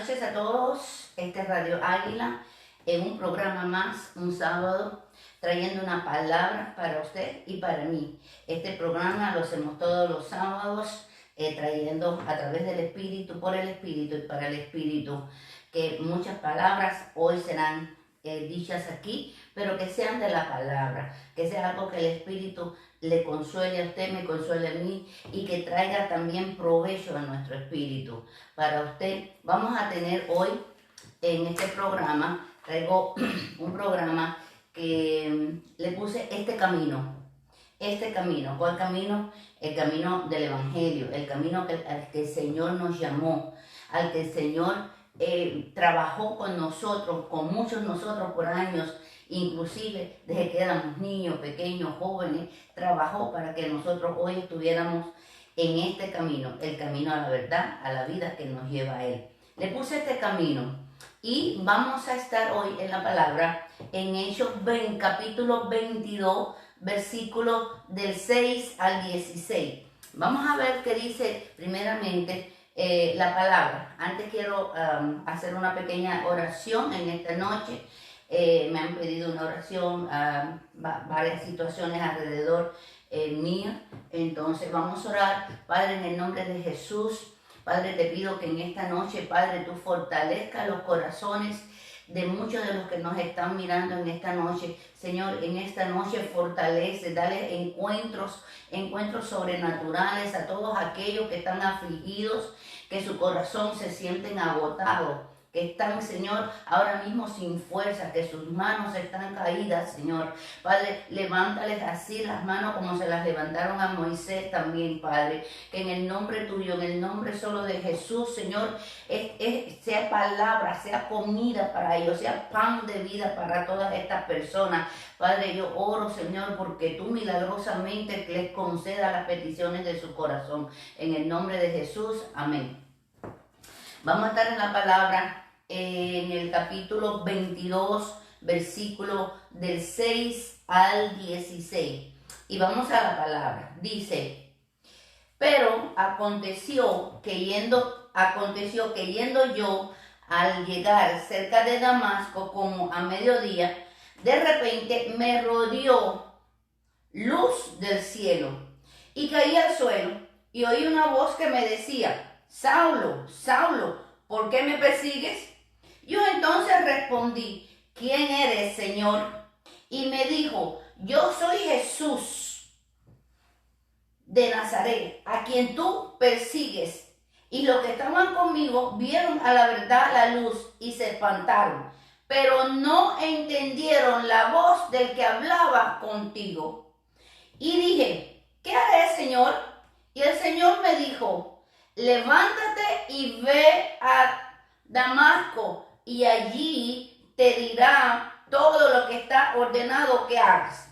noches a todos. Este es Radio Águila en un programa más, un sábado, trayendo una palabra para usted y para mí. Este programa lo hacemos todos los sábados, trayendo a través del Espíritu, por el Espíritu y para el Espíritu, que muchas palabras hoy serán dichas aquí, pero que sean de la palabra, que sea algo que el Espíritu le consuele a usted, me consuele a mí y que traiga también provecho a nuestro espíritu. Para usted, vamos a tener hoy en este programa, traigo un programa que le puse este camino. ¿Cuál camino? El camino del Evangelio, el camino al que el Señor nos llamó, al que el Señor trabajó con nosotros, con muchos nosotros por años, inclusive desde que éramos niños, pequeños, jóvenes, trabajó para que nosotros hoy estuviéramos en este camino, el camino a la verdad, a la vida que nos lleva a Él. Le puse este camino y vamos a estar hoy en la palabra en Hechos capítulo 22, versículos del 6 al 16. Vamos a ver qué dice primeramente la palabra. Antes quiero hacer una pequeña oración en esta noche. Me han pedido una oración, varias situaciones alrededor mía. Entonces vamos a orar. Padre, en el nombre de Jesús, Padre, te pido que en esta noche, Padre, tú fortalezcas los corazones de muchos de los que nos están mirando en esta noche. Señor, en esta noche fortalece, dale encuentros sobrenaturales a todos aquellos que están afligidos, que su corazón se sienten agotados, que están, Señor, ahora mismo sin fuerza, que sus manos están caídas, Señor. Padre, levántales así las manos como se las levantaron a Moisés también, Padre. Que en el nombre tuyo, en el nombre solo de Jesús, Señor, sea palabra, sea comida para ellos, sea pan de vida para todas estas personas. Padre, yo oro, Señor, porque tú milagrosamente les concedas las peticiones de su corazón. En el nombre de Jesús, amén. Vamos a estar en la palabra en el capítulo 22, versículo del 6 al 16. Y vamos a la palabra. Dice: pero aconteció que yendo yo al llegar cerca de Damasco, como a mediodía, de repente me rodeó luz del cielo y caí al suelo y oí una voz que me decía: Saulo, Saulo, ¿por qué me persigues? Yo entonces respondí: ¿quién eres, Señor? Y me dijo: yo soy Jesús de Nazaret, a quien tú persigues. Y los que estaban conmigo vieron a la verdad la luz y se espantaron, pero no entendieron la voz del que hablaba contigo. Y dije: ¿qué haré, Señor? Y el Señor me dijo: levántate y ve a Damasco, y allí te dirá todo lo que está ordenado que hagas.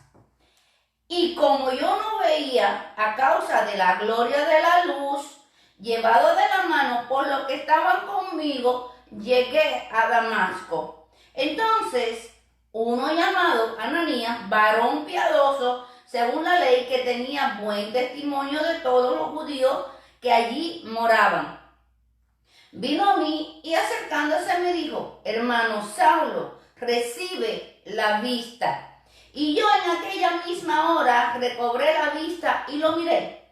Y como yo no veía a causa de la gloria de la luz, llevado de la mano por los que estaban conmigo, llegué a Damasco. Entonces, uno llamado Ananías, varón piadoso, según la ley, que tenía buen testimonio de todos los judíos que allí moraban, vino a mí y acercándose me dijo: hermano Saulo, recibe la vista. Y yo en aquella misma hora recobré la vista y lo miré.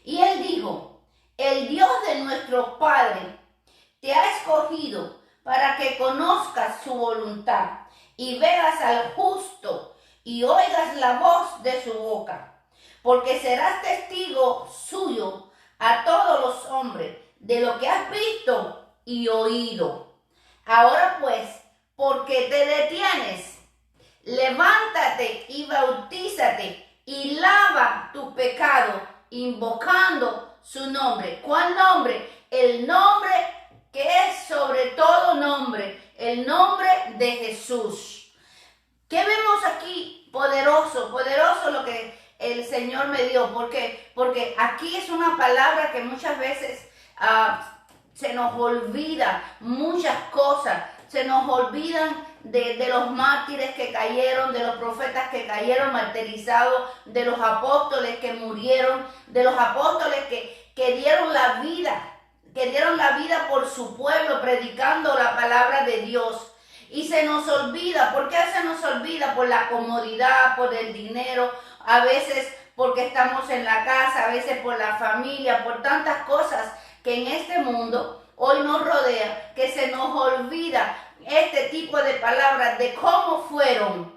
Y él dijo: el Dios de nuestros padres te ha escogido para que conozcas su voluntad y veas al justo y oigas la voz de su boca, porque serás testigo suyo a todos los hombres de lo que has visto y oído. Ahora pues, ¿por qué te detienes? Levántate y bautízate y lava tu pecado, invocando su nombre. ¿Cuál nombre? El nombre que es sobre todo nombre, el nombre de Jesús. ¿Qué vemos aquí? Poderoso lo que el Señor me dio. ¿Por qué? Porque aquí es una palabra que muchas veces se nos olvida muchas cosas. Se nos olvidan de los mártires que cayeron, de los profetas que cayeron martirizados, de los apóstoles que murieron, de los apóstoles que dieron la vida que dieron la vida por su pueblo, predicando la palabra de Dios. Y se nos olvida. ¿Por qué se nos olvida? Por la comodidad, por el dinero, a veces porque estamos en la casa, a veces por la familia, por tantas cosas que en este mundo hoy nos rodea, que se nos olvida este tipo de palabras de cómo fueron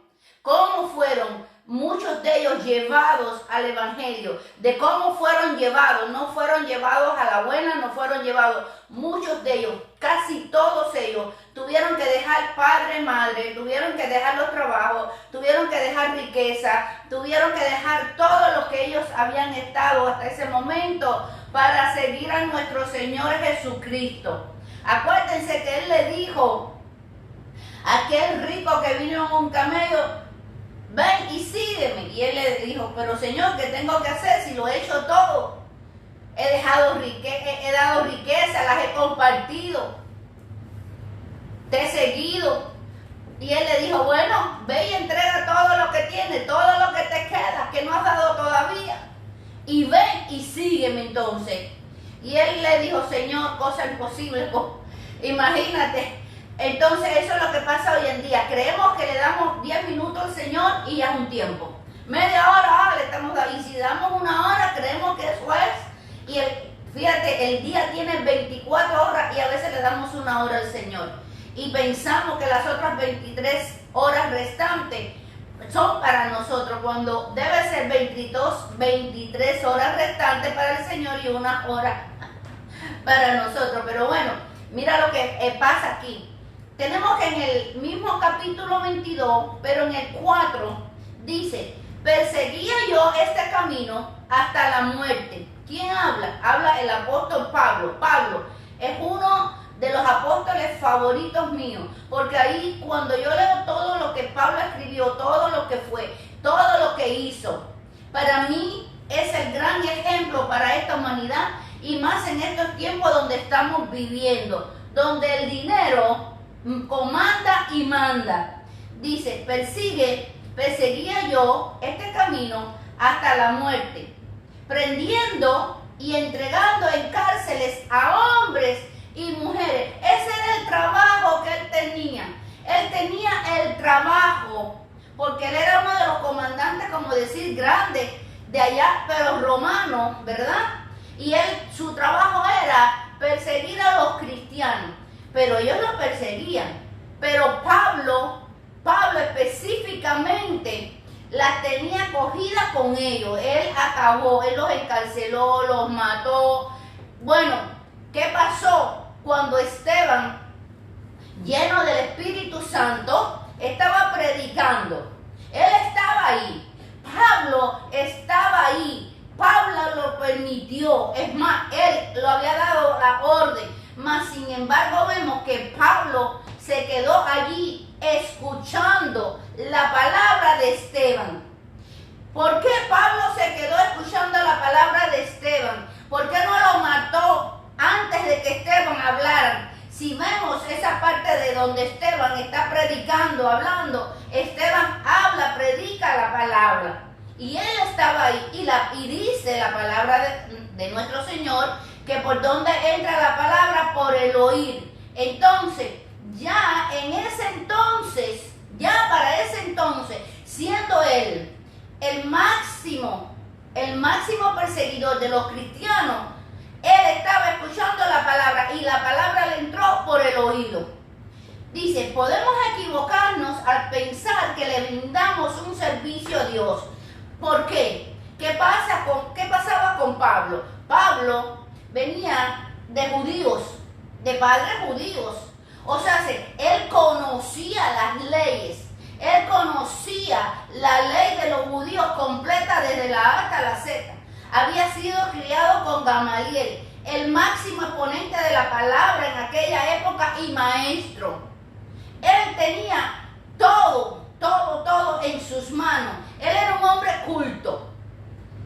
muchos de ellos llevados al evangelio, de cómo fueron llevados. No fueron llevados a la buena, no fueron llevados. Muchos de ellos, casi todos ellos, tuvieron que dejar padre, madre, tuvieron que dejar los trabajos, tuvieron que dejar riqueza, tuvieron que dejar todo lo que ellos habían estado hasta ese momento para seguir a nuestro Señor Jesucristo. Acuérdense que Él le dijo a aquel rico que vino en un camello: ven y sígueme. Y él le dijo: pero Señor, ¿qué tengo que hacer si lo he hecho todo? He dado riqueza, las he compartido, te he seguido. Y él le dijo: bueno, ve y entrega todo lo que tienes, todo lo que te queda, que no has dado todavía. Y ven y sígueme entonces. Y él le dijo: Señor, cosa imposible. Imagínate. Entonces eso es lo que pasa hoy en día. Creemos que le damos 10 minutos al Señor y ya es un tiempo. Media hora, le estamos dando. Y si damos una hora, creemos que eso es. Y fíjate, el día tiene 24 horas y a veces le damos una hora al Señor. Y pensamos que las otras 23 horas restantes son para nosotros, cuando debe ser 23 horas restantes para el Señor y una hora para nosotros. Pero bueno, mira lo que pasa aquí. Tenemos que en el mismo capítulo 22, pero en el 4, dice: perseguía yo este camino hasta la muerte. ¿Quién habla? Habla el apóstol Pablo. Pablo es uno de los apóstoles favoritos míos, porque ahí cuando yo leo todo lo que Pablo escribió, todo lo que fue, todo lo que hizo, para mí es el gran ejemplo para esta humanidad, y más en estos tiempos donde estamos viviendo, donde el dinero comanda y manda. Dice: perseguía yo este camino hasta la muerte, prendiendo y entregando en cárceles a hombres y mujeres. Ese era el trabajo que él tenía. Él tenía el trabajo, porque él era uno de los comandantes, como decir, grandes de allá, pero romanos, ¿verdad? Y su trabajo era perseguir a los cristianos. Pero ellos lo perseguían. Pero Pablo específicamente las tenía cogidas con ellos. Él acabó, él los encarceló, los mató. Bueno, ¿qué pasó? Cuando Esteban, lleno del Espíritu Santo, estaba predicando. Él estaba ahí. Pablo estaba ahí. Pablo lo permitió. Es más, él lo había dado la orden. Mas sin embargo vemos que Pablo se quedó allí escuchando la palabra de Esteban. ¿Por qué Pablo se quedó escuchando la palabra de Esteban? ¿Por qué no lo mató antes de que Esteban hablara? Si vemos esa parte de donde Esteban está predicando, hablando, Esteban habla, predica la palabra. Y él estaba ahí y dice la palabra de nuestro Señor, que por donde entra la palabra, por el oír. Entonces, ya para ese entonces, siendo él el máximo perseguidor de los cristianos, él estaba escuchando la palabra y la palabra le entró por el oído. Dice: podemos equivocarnos al pensar que le brindamos un servicio a Dios. ¿Por qué? ¿Qué pasaba con Pablo? Pablo venía de judíos, de padres judíos. O sea, él conocía las leyes. Él conocía la ley de los judíos completa desde la A hasta la Z. Había sido criado con Gamaliel, el máximo exponente de la palabra en aquella época y maestro. Él tenía todo en sus manos. Él era un hombre culto.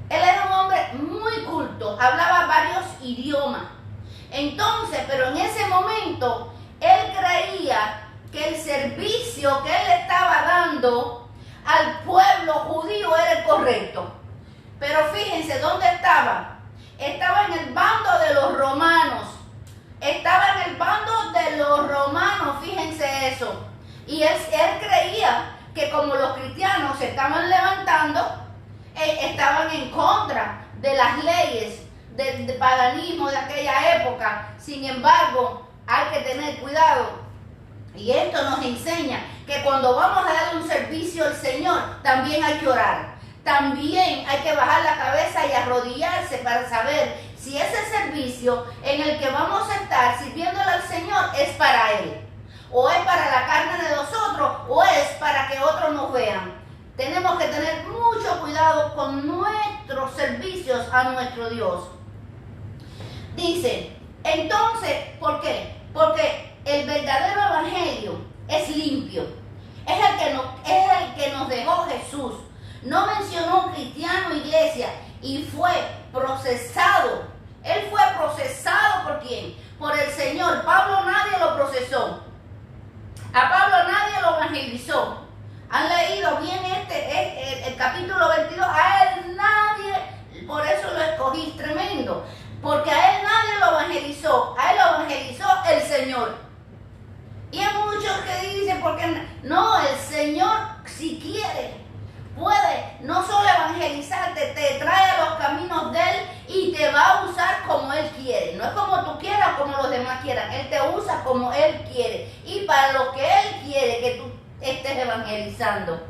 Él era un hombre muy culto. Hablaba varios idiomas. Entonces, pero en ese momento, él creía que el servicio que él estaba dando al pueblo judío era el correcto. Pero fíjense, ¿dónde estaba? Estaba en el bando de los romanos. estaba en el bando de los romanos, fíjense eso. Y él creía que como los cristianos se estaban levantando, estaban en contra de las leyes del paganismo de aquella época. Sin embargo, hay que tener cuidado. Y esto nos enseña que cuando vamos a dar un servicio al Señor, también hay que orar. También hay que bajar la cabeza y arrodillarse para saber si ese servicio en el que vamos a estar sirviéndole al Señor es para Él, o es para la carne de nosotros, o es para que otros nos vean. Tenemos que tener mucho cuidado con nuestros servicios a nuestro Dios. Dice, entonces, ¿por qué? Porque el verdadero evangelio es limpio. Es el que nos dejó Jesús. No mencionó cristiano, iglesia, y fue procesado. Él fue procesado ¿por quién? Por el Señor. Pablo nadie lo procesó. A Pablo nadie lo evangelizó. Han leído bien el capítulo 22. A él nadie, por eso lo escogí, tremendo. Porque a él nadie lo evangelizó. A él lo evangelizó el Señor. Y hay muchos que dicen, porque no, el Señor, si quiere, puede no solo evangelizarte, te trae a los caminos de Él y te va a usar como Él quiere. No es como tú quieras o como los demás quieran. Él te usa como Él quiere. Y para lo que Él quiere que tú estés evangelizando.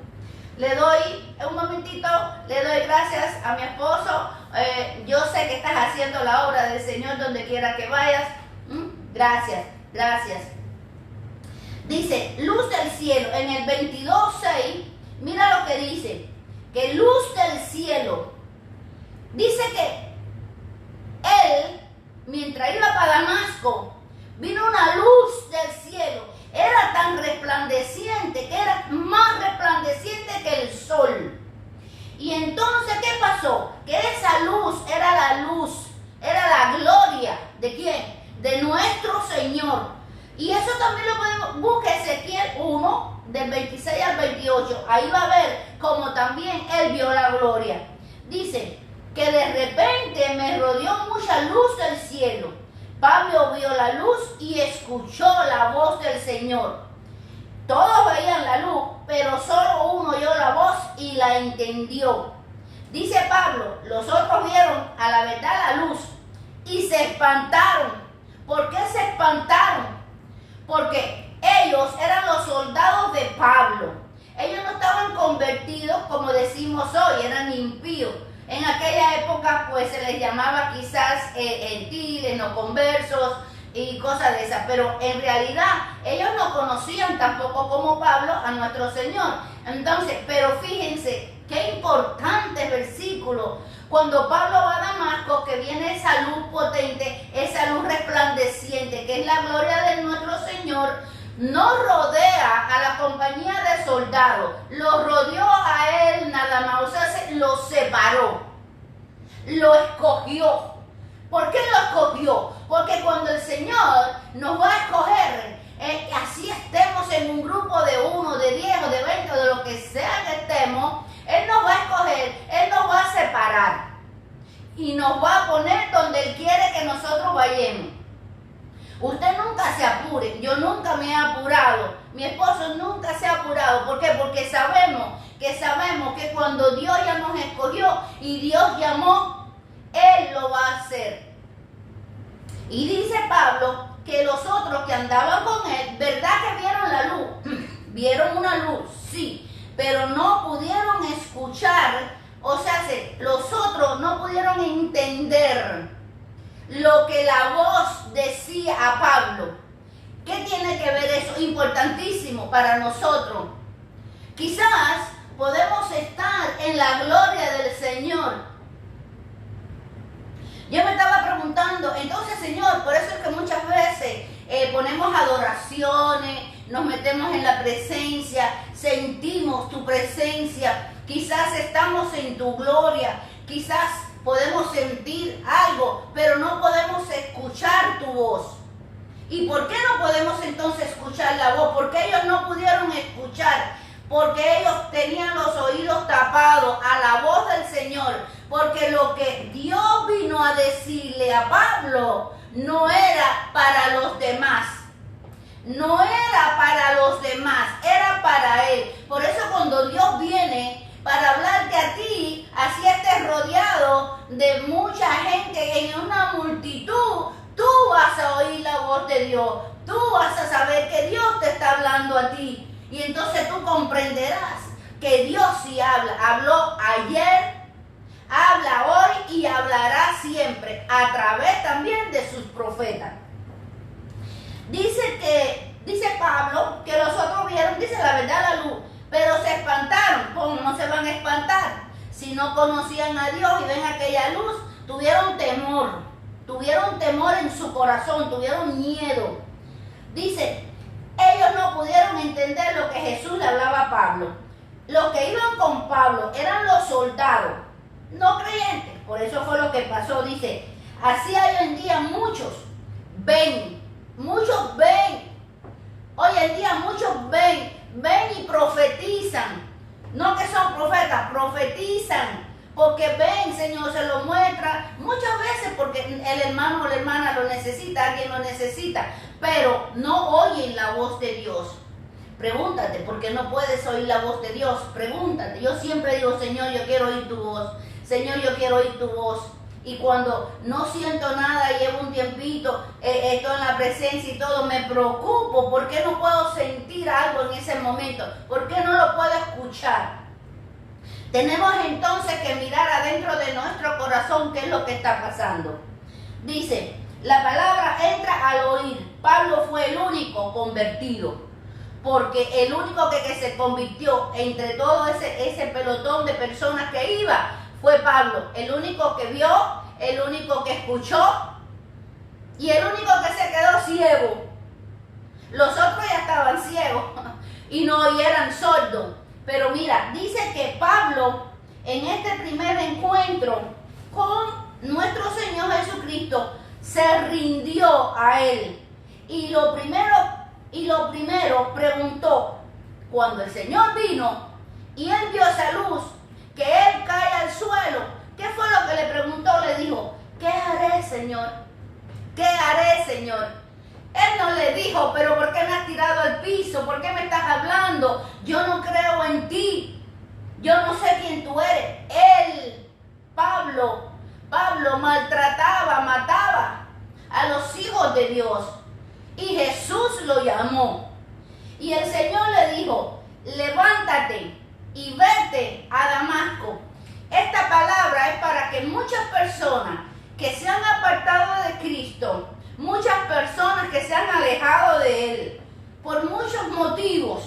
Le doy, un momentito, le doy gracias a mi esposo. Yo sé que estás haciendo la obra del Señor donde quiera que vayas. Gracias, gracias. Dice, luz del cielo, en el 22:6, mira lo que dice, que luz del cielo. Dice que él, mientras iba para Damasco, vino una luz del cielo. Era tan resplandeciente, que era más resplandeciente que el sol. Y entonces, ¿qué pasó? Que esa luz, era la gloria, ¿de quién? De nuestro Señor. Y eso también lo podemos, busca Ezequiel 1, del 26 al 28. Ahí va a ver cómo también él vio la gloria. Dice que de repente me rodeó mucha luz del cielo. Pablo vio la luz y escuchó la voz del Señor. Todos veían la luz, pero solo uno oyó la voz y la entendió. Dice Pablo, los otros vieron a la verdad la luz y se espantaron. ¿Por qué se espantaron? Porque ellos eran los soldados de Pablo. Ellos no estaban convertidos como decimos hoy, eran impíos. En aquella época pues se les llamaba quizás gentiles, no conversos y cosas de esas. Pero en realidad ellos no conocían tampoco como Pablo a nuestro Señor. Entonces, pero fíjense qué importante versículo. Cuando Pablo va a Damasco, que viene esa luz potente, esa luz resplandeciente, que es la gloria de nuestro Señor, no rodea a la compañía de soldados, lo rodeó a él nada más, o sea, lo separó, lo escogió. ¿Por qué lo escogió? Porque cuando el Señor nos va a escoger, así estemos en un grupo de 1, de 10 o de 20 o de lo que sea que estemos, Él nos va a escoger, Él nos va a separar y nos va a poner donde Él quiere que nosotros vayamos. Usted nunca se apure, yo nunca me he apurado, mi esposo nunca se ha apurado. ¿Por qué? Porque sabemos que cuando Dios ya nos escogió y Dios llamó, Él lo va a hacer. Y dice Pablo que los otros que andaban con Él, ¿verdad que vieron la luz? Vieron una luz, sí, pero no pudieron escuchar, o sea, los otros no pudieron entender lo que la voz decía a Pablo. ¿Qué tiene que ver eso? Importantísimo para nosotros. Quizás podemos estar en la gloria del Señor. Yo me estaba preguntando, entonces Señor, por eso es que muchas veces ponemos adoraciones, nos metemos en la presencia, sentimos tu presencia, quizás estamos en tu gloria, quizás podemos sentir algo, pero no podemos escuchar tu voz. ¿Y por qué no podemos entonces escuchar la voz? Porque ellos no pudieron escuchar, porque ellos tenían los oídos tapados a la voz del Señor, porque lo que Dios vino a decirle a Pablo no era para los demás. No era para los demás, era para Él. Por eso cuando Dios viene para hablarte a ti, así estés rodeado de mucha gente en una multitud, tú vas a oír la voz de Dios. Tú vas a saber que Dios te está hablando a ti. Y entonces tú comprenderás que Dios sí habla. Habló ayer, habla hoy y hablará siempre a través también de sus profetas. Dice Pablo que los otros vieron, dice la verdad, la luz, pero se espantaron. ¿Cómo no se van a espantar? Si no conocían a Dios y ven aquella luz, tuvieron temor en su corazón, tuvieron miedo. Dice, ellos no pudieron entender lo que Jesús le hablaba a Pablo. Los que iban con Pablo eran los soldados, no creyentes. Por eso fue lo que pasó. Dice, así hay hoy en día muchos ven. Hoy en día muchos ven y profetizan. No que son profetas, profetizan. Porque ven, Señor, se lo muestra muchas veces porque el hermano o la hermana lo necesita, alguien lo necesita, pero no oyen la voz de Dios. Pregúntate, ¿por qué no puedes oír la voz de Dios? Pregúntate. Yo siempre digo, Señor, yo quiero oír tu voz. Señor, yo quiero oír tu voz. Y cuando no siento nada, llevo un tiempito, estoy en la presencia y todo, me preocupo. ¿Por qué no puedo sentir algo en ese momento? ¿Por qué no lo puedo escuchar? Tenemos entonces que mirar adentro de nuestro corazón qué es lo que está pasando. Dice, la palabra entra al oír. Pablo fue el único convertido, porque el único que se convirtió entre todo ese pelotón de personas que iba fue Pablo. El único que vio, el único que escuchó y el único que se quedó ciego. Los otros ya estaban ciegos y no, y eran sordos. Pero mira, dice que Pablo en este primer encuentro con nuestro Señor Jesucristo se rindió a Él. Y lo primero preguntó, cuando el Señor vino y Él vio esa luz, que Él cae al suelo, ¿qué fue lo que le preguntó? Le dijo, ¿qué haré, Señor? ¿Qué haré, Señor? Él no le dijo, pero ¿por qué me has tirado al piso? ¿Por qué me estás hablando? Yo no creo en ti. Yo no sé quién tú eres. Él, Pablo maltrataba, mataba a los hijos de Dios. Y Jesús lo llamó. Y el Señor le dijo, levántate y vete a Damasco. Esta palabra es para que muchas personas que se han apartado de Cristo, muchas personas que se han alejado de Él, por muchos motivos,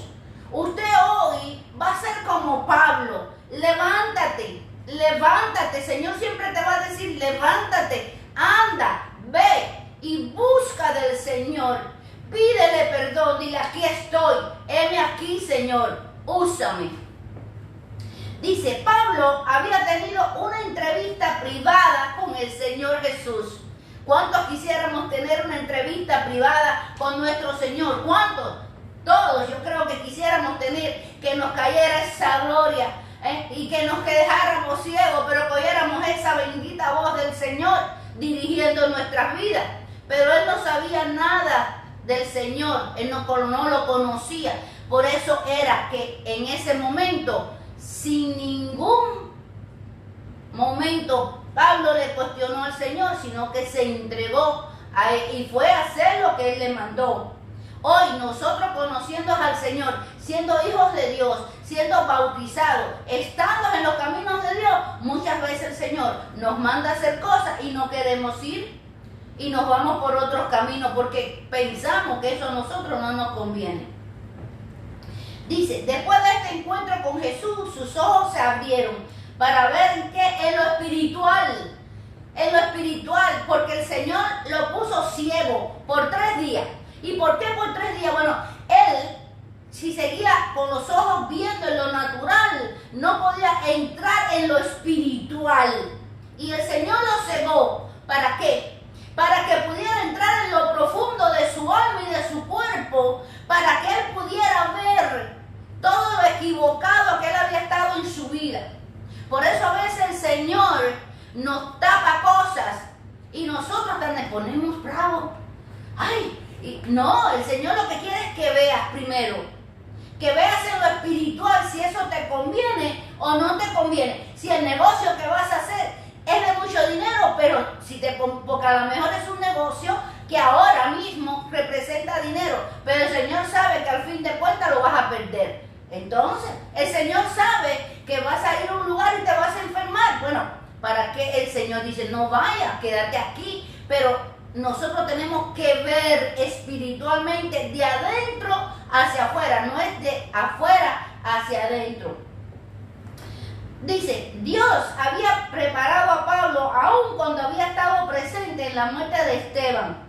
usted hoy va a ser como Pablo. Levántate, levántate. Señor siempre te va a decir, levántate, anda, ve y busca del Señor. Pídele perdón, dile, aquí estoy, heme aquí, Señor, úsame. Dice, Pablo había tenido una entrevista privada con el Señor Jesús. ¿Cuántos quisiéramos tener una entrevista privada con nuestro Señor? ¿Cuántos? Todos, yo creo que quisiéramos tener, que nos cayera esa gloria, y que nos dejáramos ciegos, pero que oyéramos esa bendita voz del Señor dirigiendo nuestras vidas. Pero él no sabía nada del Señor, él no lo conocía. Por eso era que en ese momento, sin ningún momento, Pablo le cuestionó al Señor, sino que se entregó a Él y fue a hacer lo que Él le mandó. Hoy nosotros conociendo al Señor, siendo hijos de Dios, siendo bautizados, estando en los caminos de Dios, muchas veces el Señor nos manda a hacer cosas y no queremos ir y nos vamos por otros caminos porque pensamos que eso a nosotros no nos conviene. Dice, después de este encuentro con Jesús, sus ojos se abrieron para ver que en lo espiritual, porque el Señor lo puso ciego por 3 días. ¿Y por qué por 3 días? Bueno, él, si seguía con los ojos viendo en lo natural, no podía entrar en lo espiritual. Y el Señor lo cegó. ¿Para qué? Para que pudiera entrar en lo profundo de su alma y de su cuerpo, para que él pudiera ver todo lo equivocado que él había estado en su vida. Por eso a veces el Señor nos tapa cosas y nosotros ponemos bravos. Ay, no, el Señor lo que quiere es que veas primero. Que veas en lo espiritual si eso te conviene o no te conviene. Si el negocio que vas a hacer es de mucho dinero, pero porque a lo mejor es un negocio que ahora mismo representa dinero, pero el Señor sabe que al fin de cuentas lo vas a perder. Entonces, el Señor sabe que vas a ir a un lugar y te vas a enfermar. Bueno, ¿para qué el Señor dice, no vayas, quédate aquí? Pero nosotros tenemos que ver espiritualmente de adentro hacia afuera, no es de afuera hacia adentro. Dice, Dios había preparado a Pablo aún cuando había estado presente en la muerte de Esteban.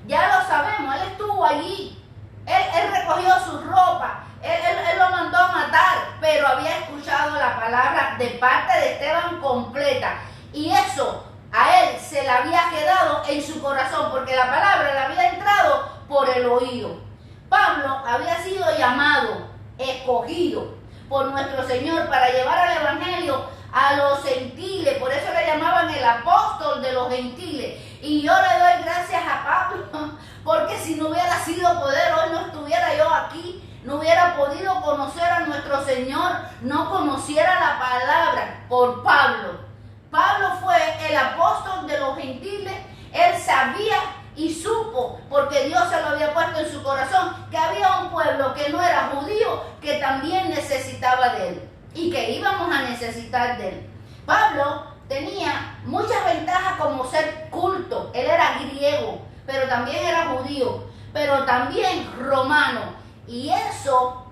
Ya lo sabemos, él estuvo allí, él recogió su ropa, él lo mandó a matar, pero había escuchado la palabra de parte de Esteban completa. Y eso a él se le había quedado en su corazón, porque la palabra le había entrado por el oído. Pablo había sido llamado, escogido por nuestro Señor para llevar el evangelio a los gentiles, por eso le llamaban el apóstol de los gentiles. Y yo le doy gracias a Pablo, porque si no hubiera sido poder, hoy no estuviera yo aquí, no hubiera podido conocer a nuestro Señor, no conociera la palabra por Pablo. Pablo fue el apóstol de los gentiles, él sabía y supo, porque Dios se lo había puesto en su corazón, que había un pueblo que no era judío, que también necesitaba de él, y que íbamos a necesitar de él. Pablo tenía muchas ventajas como ser culto, él era griego, pero también era judío, pero también romano, y eso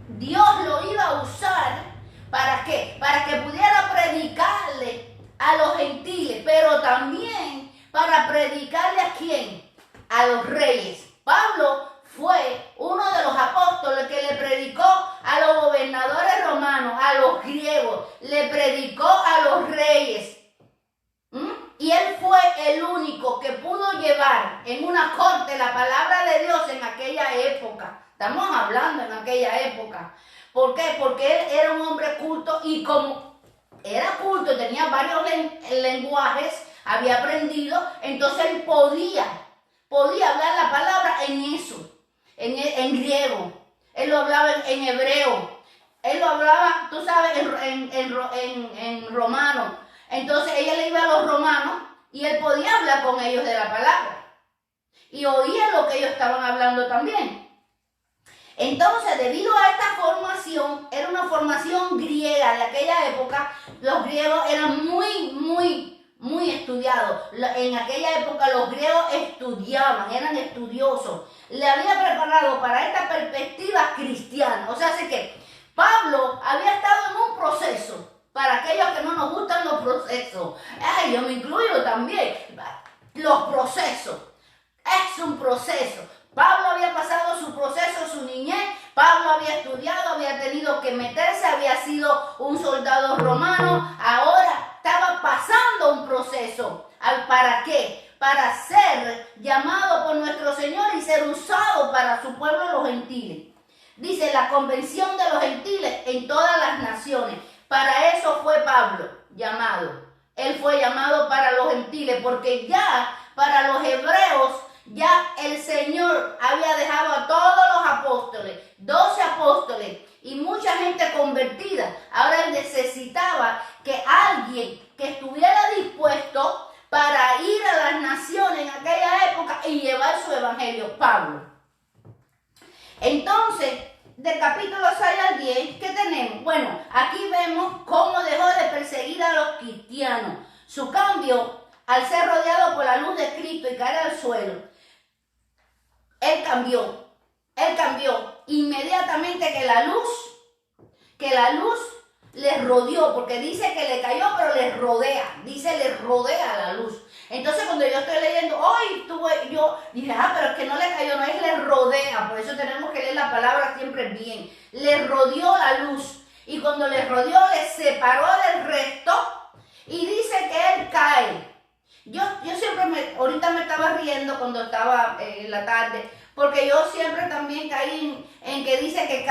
Dios lo iba a usar. ¿Para qué? Para que pudiera predicarle a los gentiles, pero también para predicarle ¿a quién? A los reyes. Pablo fue uno de los apóstoles que le predicó a los gobernadores romanos, a los griegos, le predicó a los reyes. Y él fue el único que pudo llevar en una corte la palabra de Dios en aquella época. Estamos hablando en aquella época. ¿Por qué? Porque él era un hombre culto, y como era culto, tenía varios lenguajes, había aprendido, entonces él podía hablar la palabra en eso, en griego, él lo hablaba en hebreo, él lo hablaba, tú sabes, en romano. Entonces ella le iba a los romanos y él podía hablar con ellos de la palabra y oía lo que ellos estaban hablando también. Entonces, debido a esta formación, era una formación griega de aquella época, los griegos eran muy estudiados. En aquella época los griegos estudiaban, eran estudiosos. Le había preparado para esta perspectiva cristiana. O sea, así que Pablo había estado en un proceso. Para aquellos que no nos gustan los procesos, yo me incluyo también, los procesos, es un proceso. Pablo había pasado su proceso, su niñez, Pablo había estudiado, había tenido que meterse, había sido un soldado romano, ahora estaba pasando un proceso. ¿Para qué? Para ser llamado por nuestro Señor y ser usado para su pueblo, los gentiles. Dice la convención de los gentiles en todas las naciones. Para eso fue Pablo llamado. Él fue llamado para los gentiles, porque ya para los hebreos, ya el Señor había dejado a todos los apóstoles, 12 apóstoles y mucha gente convertida. Ahora él necesitaba que alguien que estuviera dispuesto para ir a las naciones en aquella época y llevar su evangelio, Pablo. Entonces, del capítulo 6 al 10, ¿qué tenemos? Bueno, aquí vemos cómo dejó de perseguir a los cristianos. Su cambio, al ser rodeado por la luz de Cristo y caer al suelo, él cambió inmediatamente que la luz le rodeó, porque dice que le cayó, pero le rodea, dice le rodea la luz. Entonces cuando yo estoy leyendo, yo dije, pero es que no le cayó, no es le rodea, por eso tenemos que leer la palabra siempre bien. Le rodeó la luz, y cuando le rodeó, le separó del resto, y dice que él cae. Yo siempre, ahorita me estaba riendo cuando estaba en la tarde, porque yo siempre también caí en que dice que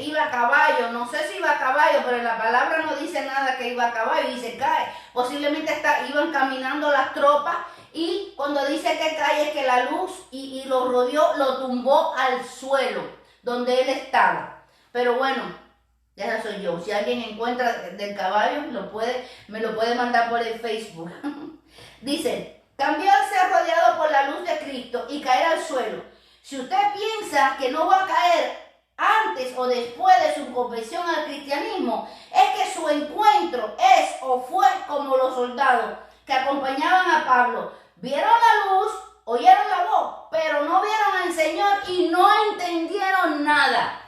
iba a caballo. No sé si iba a caballo, pero en la palabra no dice nada que iba a caballo, dice cae. Posiblemente iban caminando las tropas Y cuando dice que cae es que la luz y lo rodeó, lo tumbó al suelo donde él estaba. Pero bueno, ya soy yo. Si alguien encuentra del caballo, me lo puede mandar por el Facebook. Dice, cambió al ser rodeado por la luz de Cristo y caer al suelo. Si usted piensa que no va a caer antes o después de su conversión al cristianismo, es que su encuentro es o fue como los soldados que acompañaban a Pablo. Vieron la luz, oyeron la voz, pero no vieron al Señor y no entendieron nada.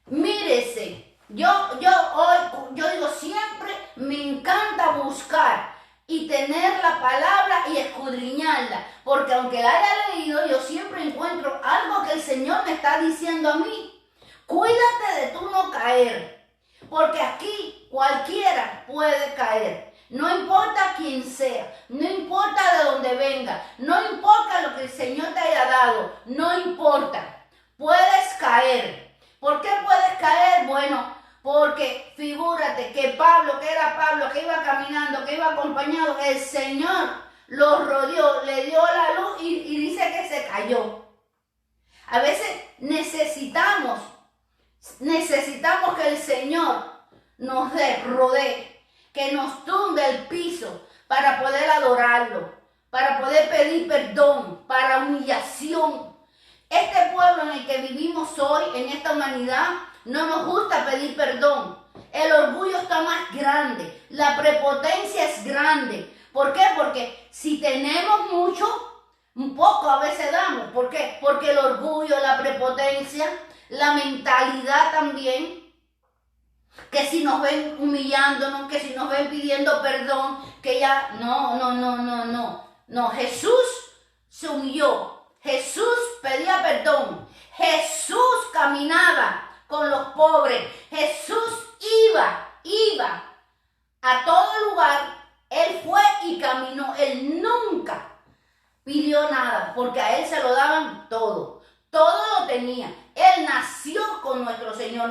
Mírese, yo digo siempre, me encanta buscar y tener la palabra y escudriñarla, porque aunque la haya leído, yo siempre encuentro algo que el Señor me está diciendo a mí. Cuídate de tú no caer, porque aquí cualquiera puede caer. No importa quién sea, no importa de dónde venga, no importa lo que el Señor te haya dado, no importa, puedes caer. ¿Por qué puedes caer? Bueno, porque figúrate que Pablo, que era Pablo, que iba caminando, que iba acompañado, el Señor lo rodeó, le dio la luz y dice que se cayó. A veces necesitamos que el Señor nos rodee, que nos tumbe el piso para poder adorarlo, para poder pedir perdón, para humillación. Este pueblo en el que vivimos hoy, en esta humanidad, no nos gusta pedir perdón. El orgullo está más grande, la prepotencia es grande. ¿Por qué? Porque si tenemos mucho, un poco a veces damos. ¿Por qué? Porque el orgullo, la prepotencia, la mentalidad también, que si nos ven humillándonos, que si nos ven pidiendo perdón, que ya, no, Jesús se humilló. Jesús pedía perdón, Jesús caminaba con los pobres, Jesús iba a todo lugar, Él fue y caminó, Él nunca pidió nada, porque a Él se lo daban todo lo tenía. Él nació con nuestro Señor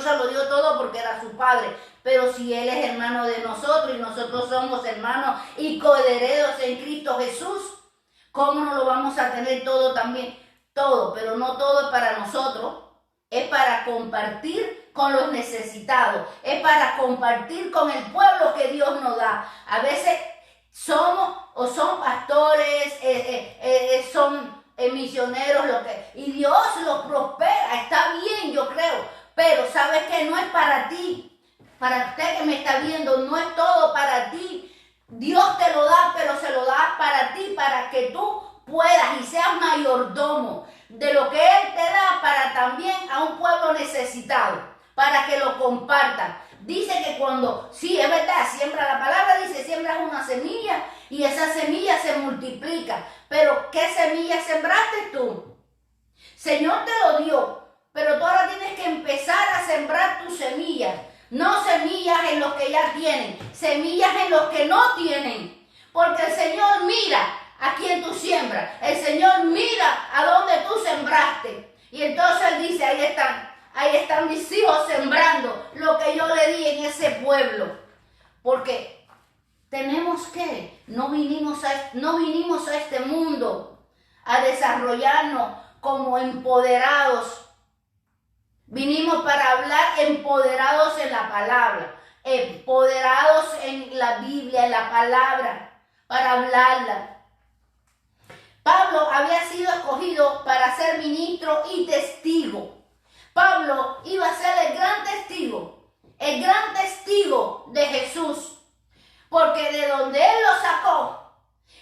se lo dio todo porque era su Padre, pero si Él es hermano de nosotros y nosotros somos hermanos y coherederos en Cristo Jesús, ¿cómo no lo vamos a tener todo también? Todo, pero no todo es para nosotros. Es para compartir con los necesitados. Es para compartir con el pueblo que Dios nos da. A veces son pastores, son misioneros, y Dios los prospera. Está bien, yo creo. Pero ¿sabes qué? No es para ti. Para usted que me está viendo, no es todo para ti. Dios te lo da, pero se lo da para ti, para que tú puedas y seas mayordomo de lo que Él te da para también a un pueblo necesitado, para que lo compartan. Dice que cuando, sí, es verdad, siembra la palabra, dice, siembras una semilla y esa semilla se multiplica. Pero, ¿qué semilla sembraste tú? Señor te lo dio, pero tú ahora tienes que empezar a sembrar tus semillas. No semillas en los que ya tienen, semillas en los que no tienen. Porque el Señor mira a quien tú siembras. El Señor mira a donde tú sembraste. Y entonces Él dice, ahí están mis hijos sembrando lo que yo le di en ese pueblo. Porque tenemos que, no vinimos a este mundo a desarrollarnos como empoderados. Vinimos para hablar empoderados en la palabra, empoderados en la Biblia, en la palabra, para hablarla. Pablo había sido escogido para ser ministro y testigo. Pablo iba a ser el gran testigo de Jesús, porque de donde Él lo sacó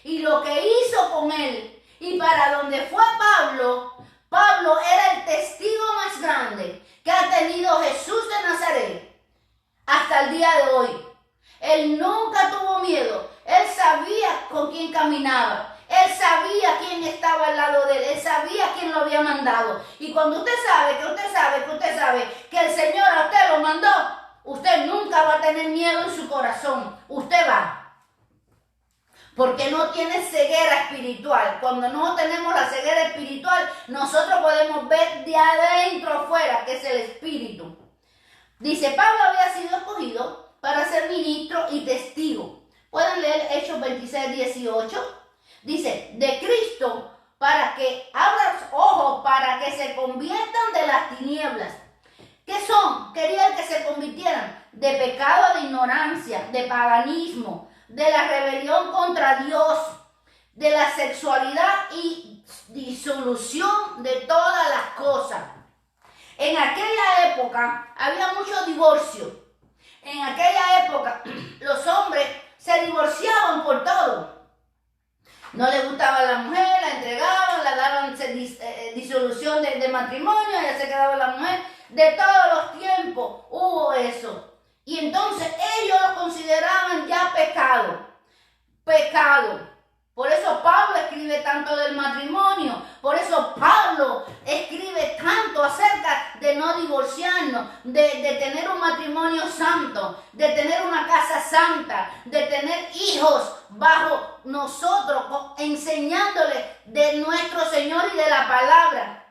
y lo que hizo con Él y para donde fue Pablo era el testigo más grande que ha tenido Jesús de Nazaret hasta el día de hoy. Él nunca tuvo miedo, Él sabía con quién caminaba. Él sabía quién estaba al lado de él, Él sabía quién lo había mandado. Y cuando usted sabe que el Señor a usted lo mandó, usted nunca va a tener miedo en su corazón. Usted va. Porque no tiene ceguera espiritual. Cuando no tenemos la ceguera espiritual, nosotros podemos ver de adentro afuera, que es el Espíritu. Dice, Pablo había sido escogido para ser ministro y testigo. Pueden leer Hechos 26, 18. Dice, de Cristo, para que abra los ojos, para que se conviertan de las tinieblas. ¿Qué son? Querían que se convirtieran de pecado, de ignorancia, de paganismo, de la rebelión contra Dios, de la sexualidad y disolución de todas las cosas. En aquella época había mucho divorcio. En aquella época los hombres se divorciaban por todo. No le gustaba a la mujer, la entregaban, la daban disolución de matrimonio, ella se quedaba la mujer. De todos los tiempos hubo eso. Y entonces ellos lo consideraban ya pecado. Pecado. Por eso Pablo escribe tanto del matrimonio. Por eso Pablo escribe tanto acerca de no divorciarnos, de tener un matrimonio santo, de tener una casa santa, de tener hijos bajo nosotros, enseñándoles de nuestro Señor y de la palabra.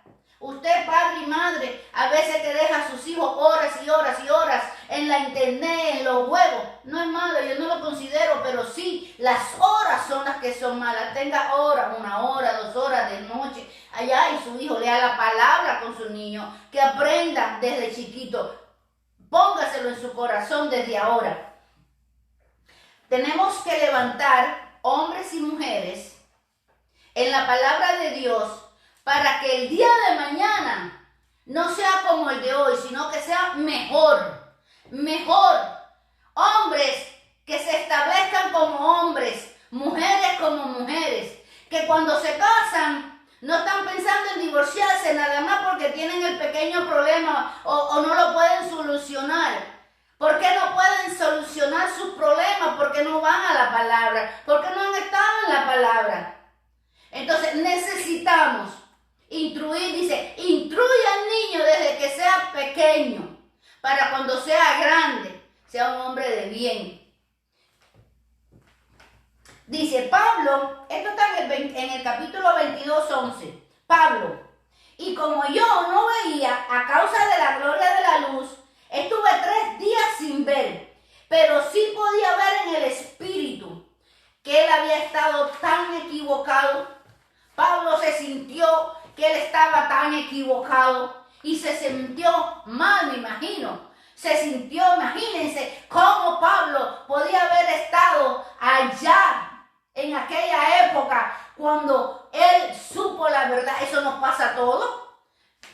Usted, padre y madre, a veces que deja a sus hijos horas y horas y horas en la internet, en los juegos. No es malo, yo no lo considero, pero sí, las horas son las que son malas. Tenga horas, 1 hora, 2 horas de noche, allá y su hijo lea la palabra con su niño, que aprenda desde chiquito. Póngaselo en su corazón desde ahora. Tenemos que levantar hombres y mujeres en la palabra de Dios, para que el día de mañana no sea como el de hoy, sino que sea mejor. Mejor. Hombres que se establezcan como hombres, mujeres como mujeres, que cuando se casan no están pensando en divorciarse nada más porque tienen el pequeño problema o no lo pueden solucionar. ¿Por qué no pueden solucionar sus problemas? Porque no van a la palabra, porque no han estado en la palabra. Entonces necesitamos instruir, dice, instruye al niño desde que sea pequeño, para cuando sea grande, sea un hombre de bien. Dice Pablo, esto está en el capítulo 22, 11. Pablo, y como yo no veía a causa de la gloria de la luz, estuve 3 días sin ver, pero sí podía ver en el espíritu que él había estado tan equivocado. Pablo se sintió que él estaba tan equivocado y se sintió mal, me imagino. Se sintió, imagínense cómo Pablo podía haber estado allá en aquella época cuando él supo la verdad. Eso nos pasa a todos.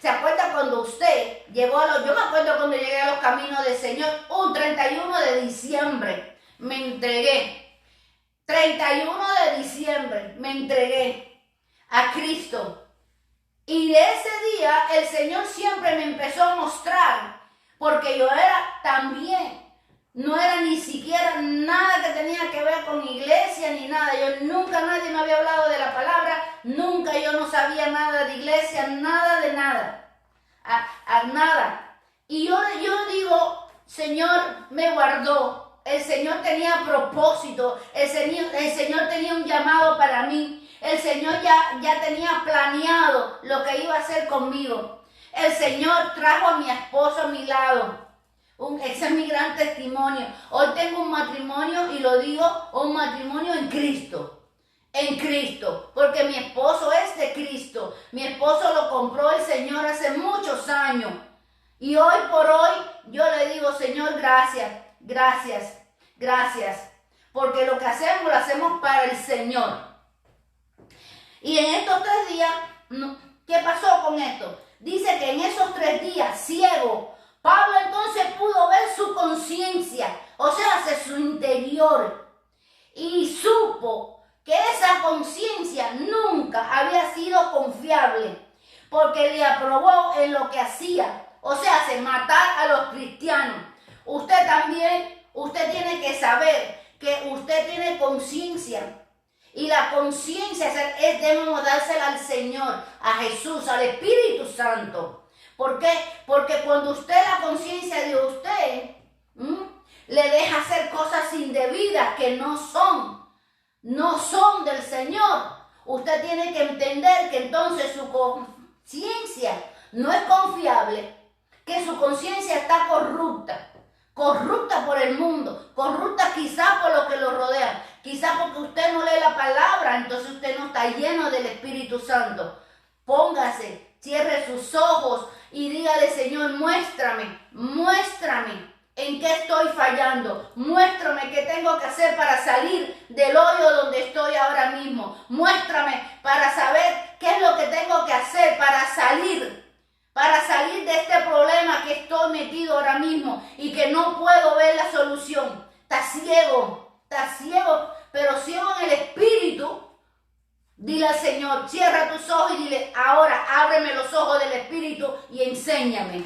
¿Se acuerda cuando usted llegó a los... Yo me acuerdo cuando llegué a los caminos del Señor, un 31 de diciembre me entregué. 31 de diciembre me entregué a Cristo. Y de ese día el Señor siempre me empezó a mostrar, porque yo era también, no era ni siquiera nada que tenía que ver con iglesia ni nada. Yo nunca, nadie me había hablado de la palabra, nunca yo no sabía nada de iglesia, nada de nada, nada. Y yo digo, Señor me guardó, el Señor tenía propósito, el Señor tenía un llamado para mí. El Señor ya tenía planeado lo que iba a hacer conmigo. El Señor trajo a mi esposo a mi lado. Ese es mi gran testimonio. Hoy tengo un matrimonio, y lo digo, un matrimonio en Cristo. En Cristo. Porque mi esposo es de Cristo. Mi esposo lo compró el Señor hace muchos años. Y hoy por hoy yo le digo, Señor, gracias, gracias, gracias. Porque lo que hacemos, lo hacemos para el Señor. Y en estos 3 días, ¿qué pasó con esto? Dice que en esos 3 días, ciego, Pablo entonces pudo ver su conciencia, o sea, hacia su interior. Y supo que esa conciencia nunca había sido confiable, porque le aprobó en lo que hacía, o sea, hace matar a los cristianos. Usted también, usted tiene que saber que usted tiene conciencia. Y la conciencia debemos dársela al Señor, a Jesús, al Espíritu Santo. ¿Por qué? Porque cuando usted, la conciencia de usted, le deja hacer cosas indebidas que no son del Señor, usted tiene que entender que entonces su conciencia no es confiable, que su conciencia está corrupta. corrupta por el mundo, corrupta quizás por lo que lo rodea, quizás porque usted no lee la palabra, entonces usted no está lleno del Espíritu Santo. Póngase, cierre sus ojos y dígale: Señor, muéstrame en qué estoy fallando, muéstrame qué tengo que hacer para salir del hoyo donde estoy ahora mismo, muéstrame para saber qué es lo que tengo que hacer para salir de este problema que estoy metido ahora mismo y que no puedo ver la solución. Está ciego, pero ciego en el espíritu. Dile al Señor, cierra tus ojos y dile: ahora ábreme los ojos del espíritu y enséñame.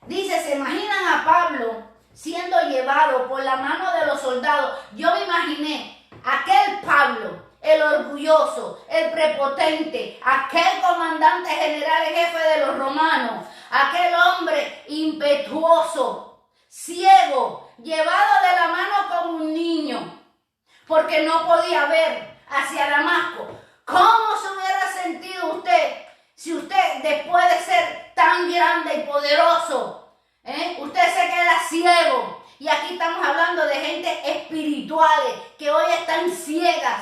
Dice, ¿se imaginan a Pablo siendo llevado por la mano de los soldados? Yo me imaginé aquel Pablo, el orgulloso, el prepotente, aquel comandante general y jefe de los romanos, aquel hombre impetuoso, ciego, llevado de la mano como un niño, porque no podía ver hacia Damasco. ¿Cómo se hubiera sentido usted si usted, después de ser tan grande y poderoso, usted se queda ciego? Y aquí estamos hablando de gente espirituales que hoy están ciegas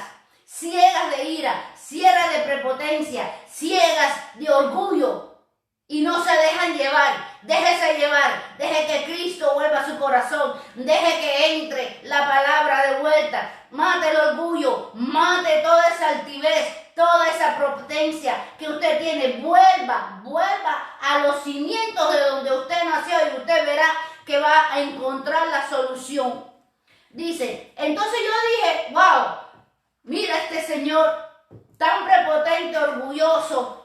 de ira, ciegas de prepotencia, ciegas de orgullo y no se dejan llevar. Déjese llevar, deje que Cristo vuelva a su corazón, deje que entre la palabra de vuelta, mate el orgullo, mate toda esa altivez, toda esa prepotencia que usted tiene. Vuelva a los cimientos de donde usted nació y usted verá que va a encontrar la solución. Dice, entonces yo dije, wow, mira este señor tan prepotente, orgulloso,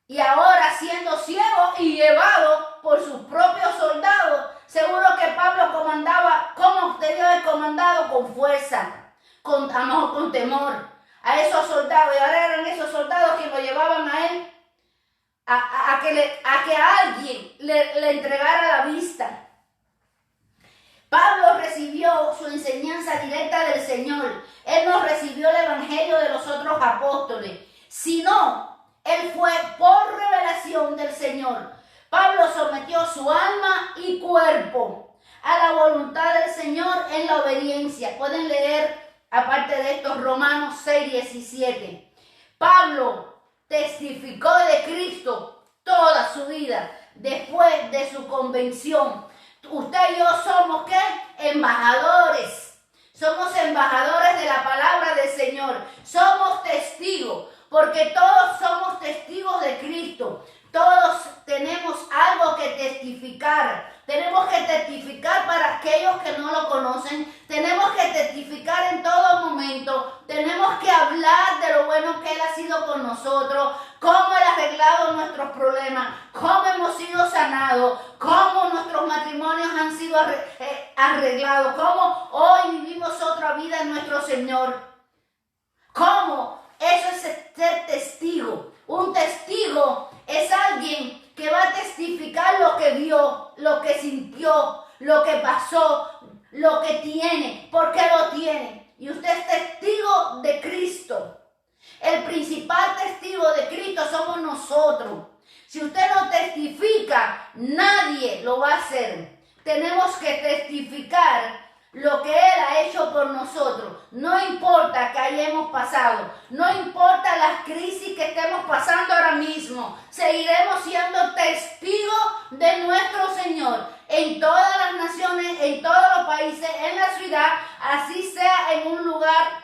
y ahora siendo ciego y llevado por sus propios soldados. Seguro que Pablo comandaba, como debió haber comandado, con fuerza, a lo mejor con temor, a esos soldados. Y ahora eran esos soldados que lo llevaban a él a que alguien le entregara la vista. Pablo recibió su enseñanza directa del Señor. Él no recibió el evangelio de los otros apóstoles, sino él fue por revelación del Señor. Pablo sometió su alma y cuerpo a la voluntad del Señor en la obediencia. Pueden leer, aparte de esto, Romanos 6:17. Pablo testificó de Cristo toda su vida después de su convención. Usted y yo somos, ¿qué? Embajadores. Somos embajadores de la palabra del Señor. Somos testigos, porque todos somos testigos de Cristo. Todos tenemos algo que testificar. Tenemos que testificar para aquellos que no lo conocen. Tenemos que testificar en todo momento. Tenemos que hablar de lo bueno que Él ha sido con nosotros, cómo Él ha arreglado nuestros problemas, cómo hemos sido sanados, cómo nuestros matrimonios han sido arreglados, cómo hoy vivimos otra vida en nuestro Señor. Cómo eso es ser testigo. Un testigo es alguien que va a testificar lo que vio, lo que sintió, lo que pasó, lo que tiene, por qué lo tiene. Y usted es testigo de Cristo. El principal testigo de Cristo somos nosotros. Si usted no testifica, nadie lo va a hacer. Tenemos que testificar lo que Él ha hecho por nosotros. No importa que hayamos pasado, no importa las crisis que estemos pasando ahora mismo, seguiremos siendo testigos de nuestro Señor en todas las naciones, en todos los países, en la ciudad, así sea en un lugar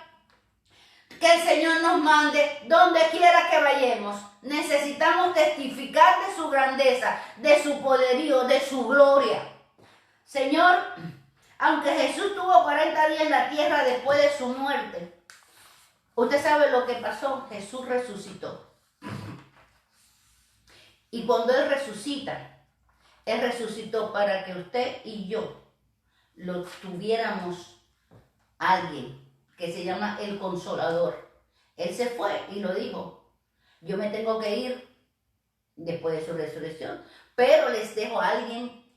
que el Señor nos mande, donde quiera que vayamos. Necesitamos testificar de su grandeza, de su poderío, de su gloria. Señor, aunque Jesús tuvo 40 días en la tierra después de su muerte, usted sabe lo que pasó. Jesús resucitó. Y cuando Él resucitó para que usted y yo lo tuviéramos alguien que se llama el Consolador. Él se fue y lo dijo: yo me tengo que ir después de su resurrección, pero les dejo a alguien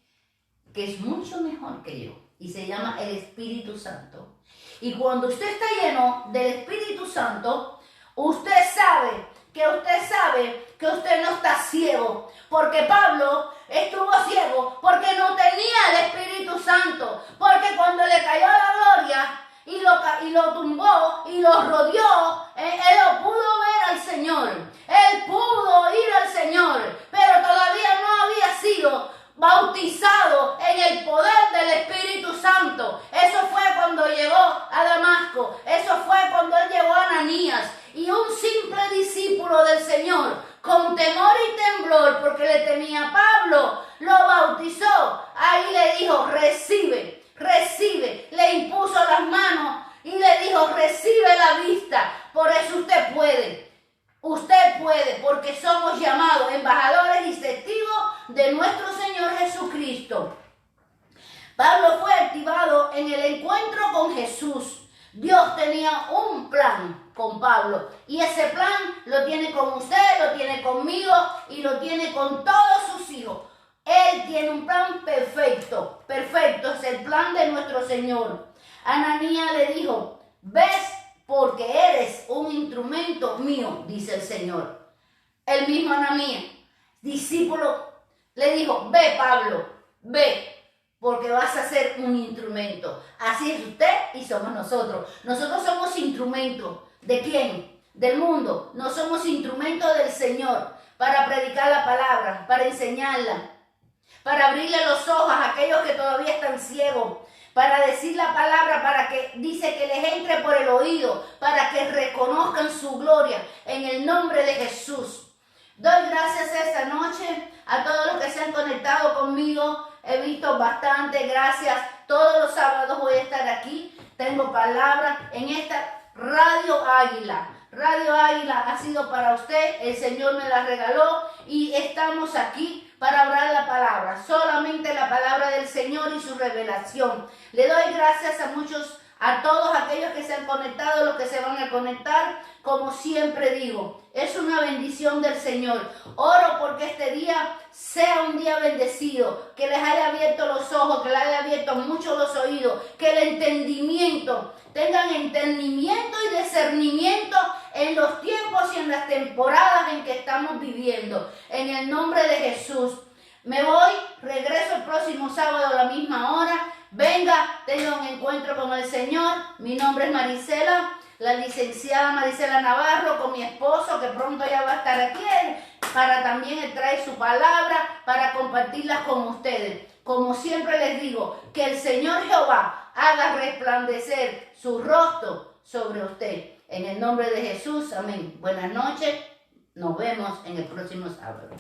que es mucho mejor que yo. Y se llama el Espíritu Santo. Y cuando usted está lleno del Espíritu Santo, usted sabe que usted sabe que usted no está ciego, porque Pablo estuvo ciego porque no tenía el Espíritu Santo, porque cuando le cayó la gloria y lo tumbó y lo rodeó, él lo pudo ver al Señor, él pudo ir al Señor, pero todavía no había sido bautizado en el poder del Espíritu Santo. Eso fue cuando llegó a Damasco, eso fue cuando él llegó a Ananías, y un simple discípulo del Señor, con temor y temblor, porque le temía a Pablo, lo bautizó. Ahí le dijo, recibe, recibe, le impuso las manos y le dijo, recibe la vista. Por eso usted puede. Usted puede, porque somos llamados embajadores y testigos de nuestro Señor Jesucristo. Pablo fue activado en el encuentro con Jesús. Dios tenía un plan con Pablo, y ese plan lo tiene con usted, lo tiene conmigo y lo tiene con todos sus hijos. Él tiene un plan perfecto, perfecto, es el plan de nuestro Señor. Ananías le dijo, ves, porque eres un instrumento mío, dice el Señor. El mismo Ananías, discípulo, le dijo, ve Pablo, ve, porque vas a ser un instrumento. Así es usted y somos nosotros. Nosotros somos instrumentos. ¿De quién? Del mundo. No somos instrumentos del Señor para predicar la palabra, para enseñarla, para abrirle los ojos a aquellos que todavía están ciegos, para decir la palabra, para que dice que les entre por el oído, para que reconozcan su gloria en el nombre de Jesús. Doy gracias esta noche a todos los que se han conectado conmigo. He visto bastante, gracias. Todos los sábados voy a estar aquí. Tengo palabra en esta Radio Águila. Radio Águila ha sido para usted, el Señor me la regaló y estamos aquí para hablar la palabra, solamente la palabra del Señor y su revelación. Le doy gracias a todos aquellos que se han conectado, los que se van a conectar. Como siempre digo, es una bendición del Señor. Oro porque este día sea un día bendecido, que les haya abierto los ojos, que les haya abierto mucho los oídos, que el entendimiento, tengan entendimiento y discernimiento en los tiempos y en las temporadas en que estamos viviendo. En el nombre de Jesús. Me voy, regreso el próximo sábado a la misma hora. Venga, tenga un encuentro con el Señor. Mi nombre es Marisela, la licenciada Marisela Navarro, con mi esposo, que pronto ya va a estar aquí, para también él trae su palabra, para compartirlas con ustedes. Como siempre les digo, que el Señor Jehová haga resplandecer su rostro sobre usted. En el nombre de Jesús, amén. Buenas noches, nos vemos en el próximo sábado.